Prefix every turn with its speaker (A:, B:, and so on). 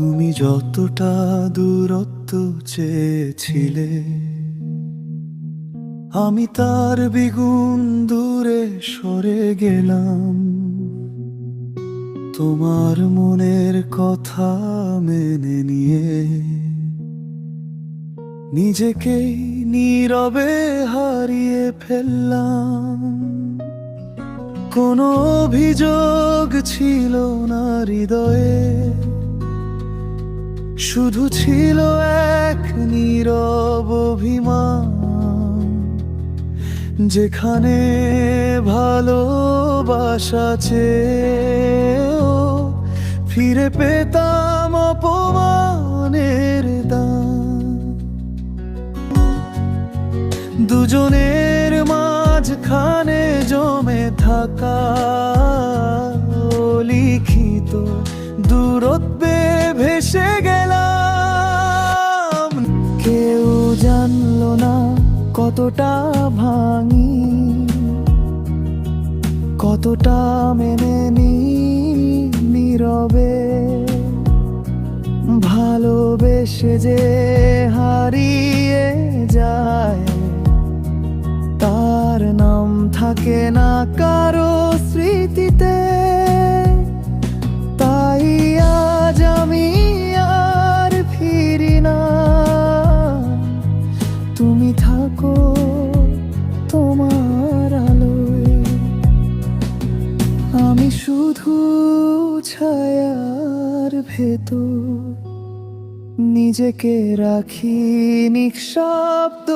A: তুমি যতটা দূরত্ব চেয়েছিলে, আমি তার দ্বিগুণ দূরে সরে গেলাম। তোমার মনের কথা মেনে নিয়ে নিজেকেই নীরবে হারিয়ে ফেললাম। কোনো অভিযোগ ছিল না হৃদয়ে, শুধু ছিল এক নীরব অভিমান। যেখানে ভালোবাসা চেয়েও ফিরে পেতাম অপমানের দান। দুজনের মাঝখানে জমে থাকা লিখিত দূরত্বে ভেসে গেলাম। কেউ জানলো না কতটা ভাঙি, কতটা মেনে নি নীরবে। ভালোবেসে যে হারিয়ে যায়, তার নাম থাকে না কারো স্মৃতিতে। তাই আজ আমি আর ফিরি না, তুমি থাকো তোমার আলোয়। আমি শুধু ছায়ার ভেতর নিজেকে রাখি নিঃশব্দ।